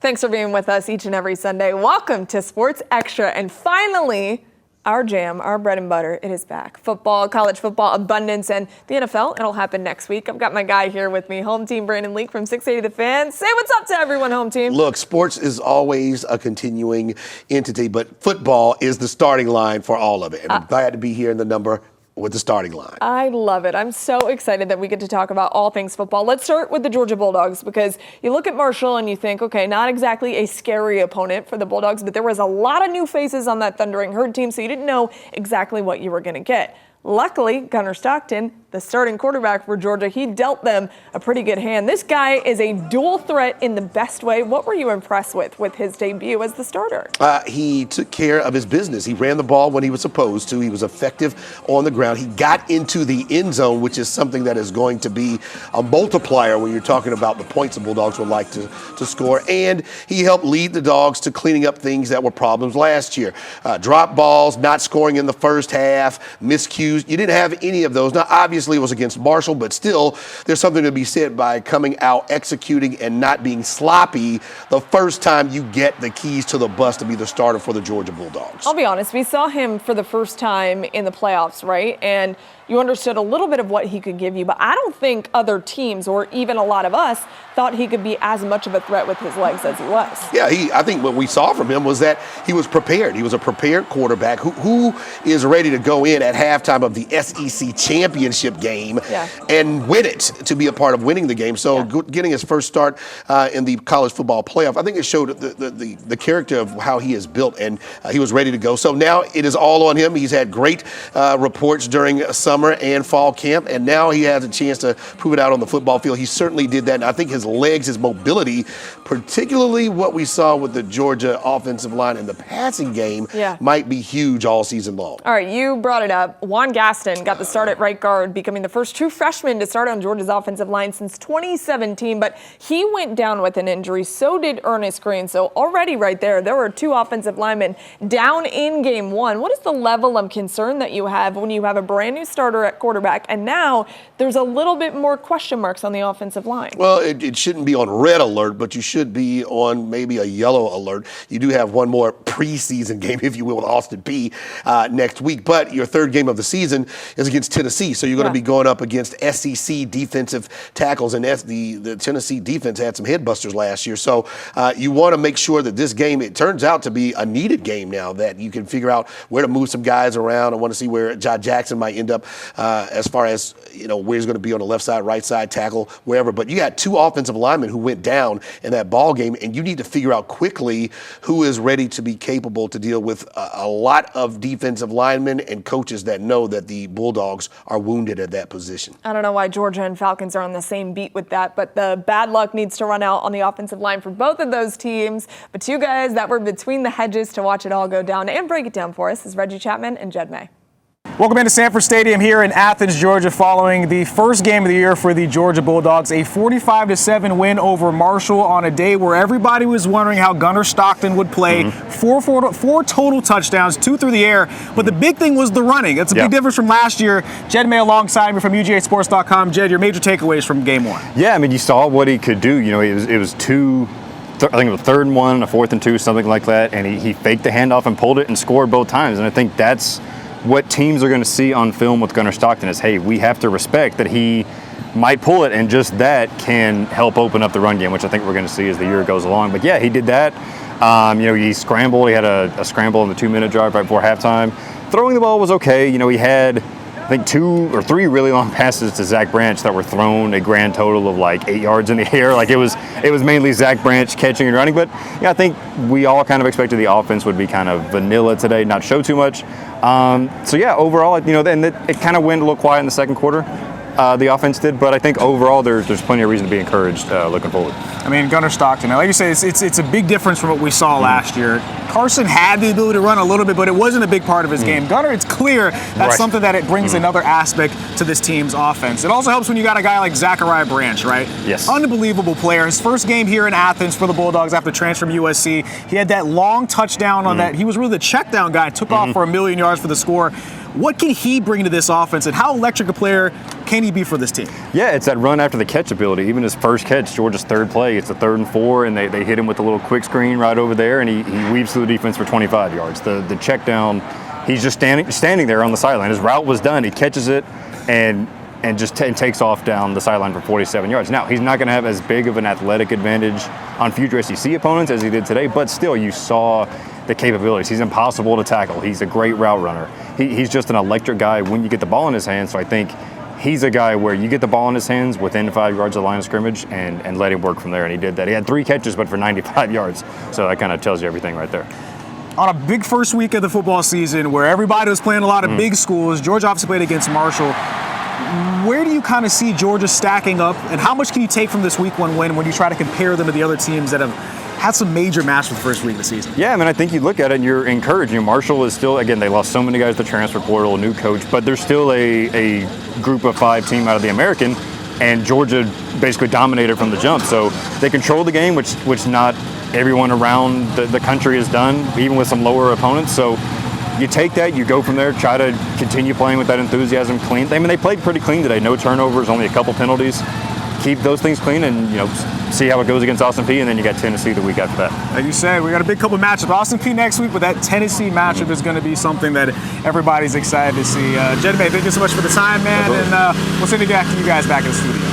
Thanks for being with us each and every Sunday. Welcome to Sports Extra. And finally, our jam, our bread and butter, it is back. Football, college football, abundance, and the NFL, it'll happen next week. I've got my guy here with me, Home Team Brandon Leak from 680 The Fan. Say what's up to everyone, Home Team. Look, sports is always a continuing entity, but football is the starting line for all of it. And I'm glad to be here in the number with the starting line. I love it. I'm so excited that we get to talk about all things football. Let's start with the Georgia Bulldogs, because you look at Marshall and you think, okay, not exactly a scary opponent for the Bulldogs, but there was a lot of new faces on that Thundering Herd team, so you didn't know exactly what you were going to get. Luckily, Gunnar Stockton, the starting quarterback for Georgia, he dealt them a pretty good hand. This guy is a dual threat in the best way. What were you impressed with his debut as the starter? He took care of his business. He ran the ball when he was supposed to. He was effective on the ground. He got into the end zone, which is something that is going to be a multiplier when you're talking about the points the Bulldogs would like to score. And he helped lead the Dogs to cleaning up things that were problems last year. Drop balls, not scoring in the first half, miscues. You didn't have any of those. Now, obviously, it was against Marshall, but still, there's something to be said by coming out, executing, and not being sloppy the first time you get the keys to the bus to be the starter for the Georgia Bulldogs. I'll be honest, we saw him for the first time in the playoffs, right? And you understood a little bit of what he could give you, but I don't think other teams, or even a lot of us, thought he could be as much of a threat with his legs as he was. Yeah, I think what we saw from him was that he was prepared. He was a prepared quarterback who is ready to go in at halftime of the SEC championship game and win it, to be a part of winning the game. So getting his first start in the college football playoff, I think it showed the character of how he is built, and he was ready to go. So now it is all on him. He's had great reports during summer and fall camp, and now he has a chance to prove it out on the football field. He certainly did that, and I think his legs, his mobility, particularly what we saw with the Georgia offensive line in the passing game, might be huge all season long. All right, you brought it up. Juan Gaston got the start at right guard, becoming the first true freshman to start on Georgia's offensive line since 2017, but he went down with an injury. So did Ernest Green. So already right there were two offensive linemen down in game one. What is the level of concern that you have when you have a brand new starter at quarterback, and now there's a little bit more question marks on the offensive line? Well, it shouldn't be on red alert, but you should be on maybe a yellow alert. You do have one more preseason game, if you will, with Austin Peay next week, but your third game of the season is against Tennessee, so you're going to be going up against SEC defensive tackles, and the Tennessee defense had some headbusters last year, so you want to make sure that this game, it turns out to be a needed game now, that you can figure out where to move some guys around. I want to see where Josh Jackson might end up as far as, where he's going to be on the left side, right side, tackle, wherever. But you got two offensive linemen who went down in that ball game, and you need to figure out quickly who is ready to be capable to deal with a lot of defensive linemen and coaches that know that the Bulldogs are wounded at that position. I don't know why Georgia and Falcons are on the same beat with that, but the bad luck needs to run out on the offensive line for both of those teams. But two guys that were between the hedges to watch it all go down and break it down for us is Reggie Chapman and Jed May. Welcome into Sanford Stadium here in Athens, Georgia, following the first game of the year for the Georgia Bulldogs, a 45-7 win over Marshall on a day where everybody was wondering how Gunnar Stockton would play. Four total touchdowns, 2 through the air, but the big thing was the running. That's a big difference from last year. Jed May alongside me from UGAsports.com. Jed, your major takeaways from game one? Yeah, I mean, you saw what he could do. It was two. I think it was 3rd and 1, a 4th and 2, something like that, and he faked the handoff and pulled it and scored both times. And I think that's what teams are going to see on film with Gunnar Stockton is, hey, we have to respect that he might pull it, and just that can help open up the run game, which I think we're going to see as the year goes along. But yeah, he did that. He scrambled. He had a scramble in the 2-minute drive right before halftime. Throwing the ball was okay. He had, I think, 2 or 3 really long passes to Zach Branch that were thrown a grand total of like 8 yards in the air. Like it was mainly Zach Branch catching and running. But yeah, I think we all kind of expected the offense would be kind of vanilla today, not show too much. So yeah, overall, then it kind of went a little quiet in the second quarter. The offense did, but I think overall there's plenty of reason to be encouraged looking forward. I mean, Gunnar Stockton, like you said, it's a big difference from what we saw last year. Carson had the ability to run a little bit, but it wasn't a big part of his game. Gunnar, it's clear that's something that it brings another aspect to this team's offense. It also helps when you got a guy like Zachariah Branch, right? Yes. Unbelievable player. His first game here in Athens for the Bulldogs after transfer from USC. He had that long touchdown on that. He was really the check down guy, took off for 1,000,000 yards for the score. What can he bring to this offense, and how electric a player can he be for this team? Yeah, it's that run after the catch ability. Even his first catch, Georgia's third play, it's a 3rd and 4, and they hit him with a little quick screen right over there, and he weaves through the defense for 25 yards. The check down, he's just standing there on the sideline. His route was done. He catches it and just takes off down the sideline for 47 yards. Now, he's not going to have as big of an athletic advantage on future SEC opponents as he did today, but still, you saw the capabilities. He's impossible to tackle. He's a great route runner. He's just an electric guy when you get the ball in his hands. So I think he's a guy where you get the ball in his hands within 5 yards of the line of scrimmage and let him work from there. And he did that. He had 3 catches, but for 95 yards. So that kind of tells you everything right there. On a big first week of the football season where everybody was playing a lot of big schools, Georgia obviously played against Marshall. Where do you kind of see Georgia stacking up, and how much can you take from this week 1 win when you try to compare them to the other teams that have had some major matches the first week of the season? Yeah, I mean, I think you look at it and you're encouraged. Marshall is still, again, they lost so many guys to transfer portal, a new coach, but they're still a group of 5 team out of the American, and Georgia basically dominated from the jump. So they controlled the game, which not everyone around the country has done, even with some lower opponents. So you take that, you go from there, try to continue playing with that enthusiasm, clean. I mean, they played pretty clean today. No turnovers, only a couple penalties. Keep those things clean and, see how it goes against Austin Peay, and then you got Tennessee the week after that. Like you said, we got a big couple matchups. Austin Peay next week, but that Tennessee matchup is going to be something that everybody's excited to see. Jedmay, thank you so much for the time, man, and we'll send it back to you guys back in the studio.